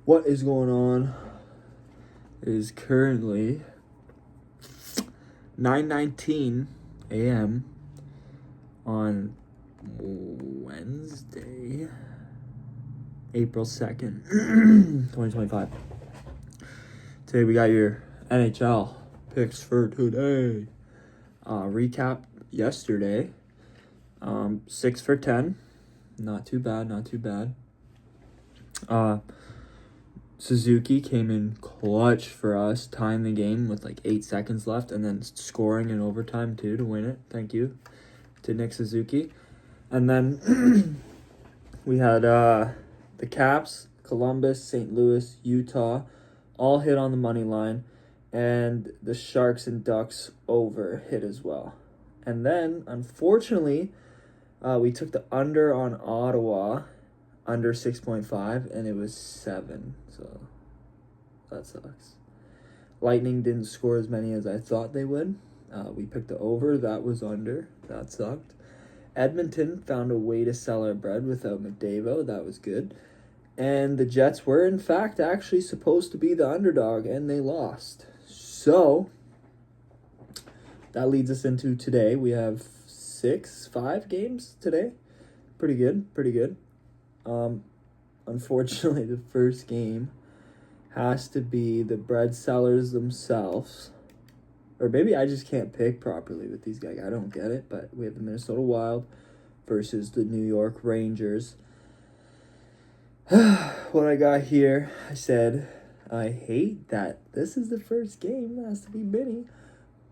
What is going on? It is currently 9:19 a.m. on Wednesday, April 2nd, 2025. Today we got your Nhl Picks For Today. Recap yesterday. 6 for 10. Not too bad. Suzuki came in clutch for us, tying the game with like 8 seconds left, and then scoring in overtime too to win it. Thank you to Nick Suzuki. And then we had the Caps, Columbus, St. Louis, Utah, all hit on the money line, and the Sharks and Ducks over hit as well. And then, unfortunately, we took the under on Ottawa, under 6.5, and it was 7, so that sucks. Lightning didn't score as many as I thought they would. We picked the over, that was under, that sucked. Edmonton found a way to sell our bread without McDavid, that was good. And the Jets were, in fact, actually supposed to be the underdog, and they lost. So, that leads us into today. We have 5 games today. Pretty good. Unfortunately, the first game has to be the bread sellers themselves. Or maybe I just can't pick properly with these guys. I don't get it, but we have the Minnesota Wild versus the New York Rangers. What I got here, I said, I hate that this is the first game. It has to be mini.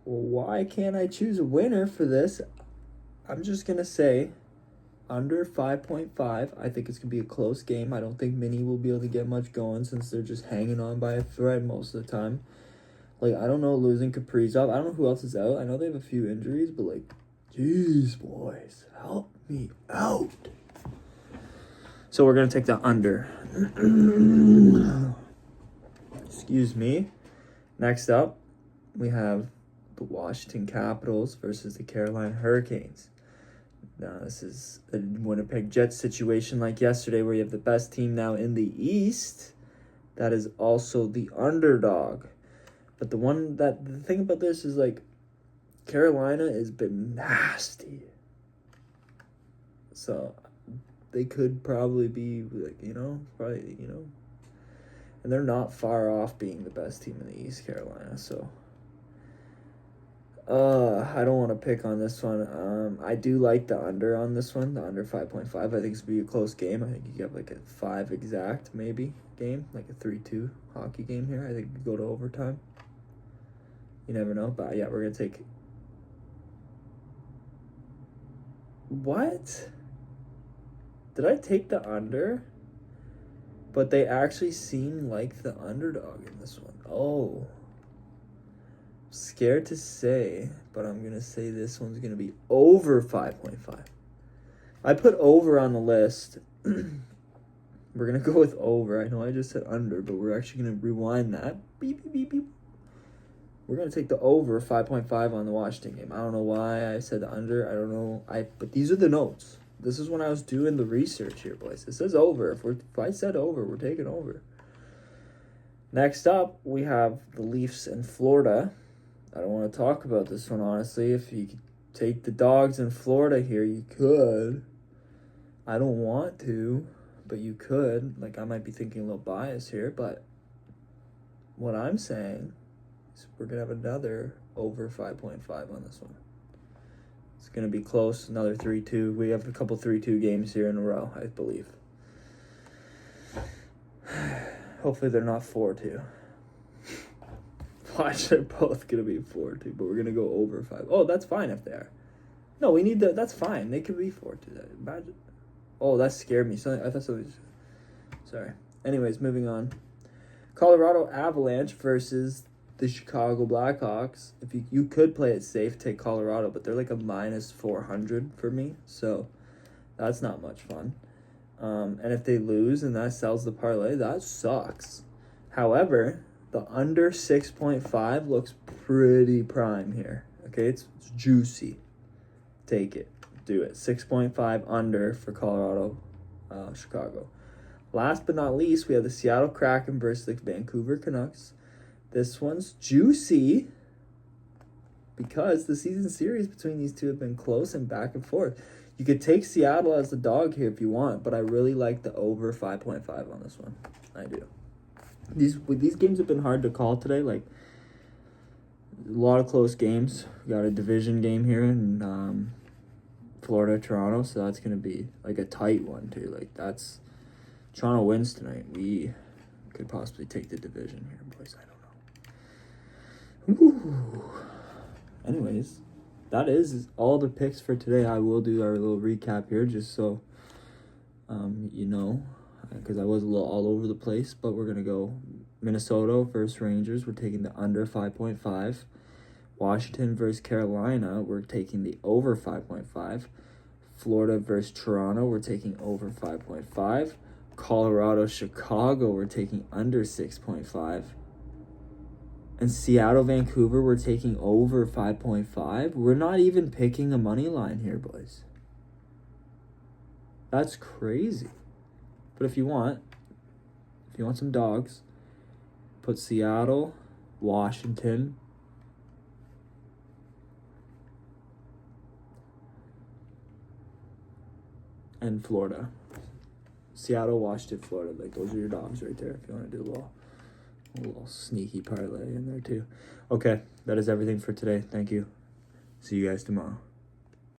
Well, why can't I choose a winner for this? I'm just going to say under 5.5. I think it's going to be a close game. I don't think Mini will be able to get much going since they're just hanging on by a thread most of the time. Like, I don't know, losing Kaprizov. I don't know who else is out. I know they have a few injuries, but, like, jeez, boys, help me out. So we're going to take the under. Excuse me. Next up, we have the Washington Capitals versus the Carolina Hurricanes. Now, this is a Winnipeg Jets situation like yesterday where you have the best team now in the East that is also the underdog. But the thing about this is, like, Carolina has been nasty. So they could probably be, like, and they're not far off being the best team in the East, Carolina, so I don't want to pick on this one. I do like the under on this one, the under 5.5. I think it's going to be a close game. I think you have like a 5 exact, maybe, game, like a 3-2 hockey game here. I think we go to overtime. You never know, but yeah, we're going to take... What? Did I take the under? But they actually seem like the underdog in this one. Oh. Scared to say, but I'm going to say this one's going to be over 5.5. I put over on the list. We're going to go with over. I know I just said under, but we're actually going to rewind that. Beep, beep, beep, beep. We're going to take the over 5.5 on the Washington game. I don't know why I said the under. I don't know. But these are the notes. This is when I was doing the research here, boys. It says over. If I said over, we're taking over. Next up, we have the Leafs in Florida. I don't want to talk about this one, honestly. If you could take the dogs in Florida here, you could. I don't want to, but you could. Like, I might be thinking a little biased here, but what I'm saying is we're going to have another over 5.5 on this one. It's going to be close, another 3-2. We have a couple 3-2 games here in a row, I believe. Hopefully they're not 4-2. Watch, they're both going to be 4-2, but we're going to go over 5. Oh, that's fine if they are. No, we need that. That's fine. They could be 4-2. Imagine. Oh, that scared me. I thought somebody was... Sorry. Anyways, moving on. Colorado Avalanche versus the Chicago Blackhawks. If you could play it safe, take Colorado, but they're like a minus 400 for me, so that's not much fun. And if they lose and that sells the parlay, that sucks. However, the under 6.5 looks pretty prime here. Okay, it's juicy. Take it. Do it. 6.5 under for Colorado, Chicago. Last but not least, we have the Seattle Kraken versus the Vancouver Canucks. This one's juicy because the season series between these two have been close and back and forth. You could take Seattle as the dog here if you want, but I really like the over 5.5 on this one. I do. These games have been hard to call today. Like, a lot of close games. We got a division game here in Florida, Toronto, so that's going to be like a tight one too. Like, that's Toronto wins tonight. We could possibly take the division here, boys. I don't know. Ooh. Anyways, that is all the picks for today. I will do our little recap here just so you know, because I was a little all over the place, but we're going to go Minnesota versus Rangers. We're taking the under 5.5. Washington versus Carolina, we're taking the over 5.5. Florida versus Toronto, we're taking over 5.5. Colorado, Chicago, we're taking under 6.5. And Seattle, Vancouver, we're taking over 5.5. We're not even picking a money line here, boys. That's crazy. But if you want some dogs, put Seattle, Washington, and Florida. Seattle, Washington, Florida. Like, those are your dogs right there if you want to do a little sneaky parlay in there too. Okay, that is everything for today. Thank you. See you guys tomorrow.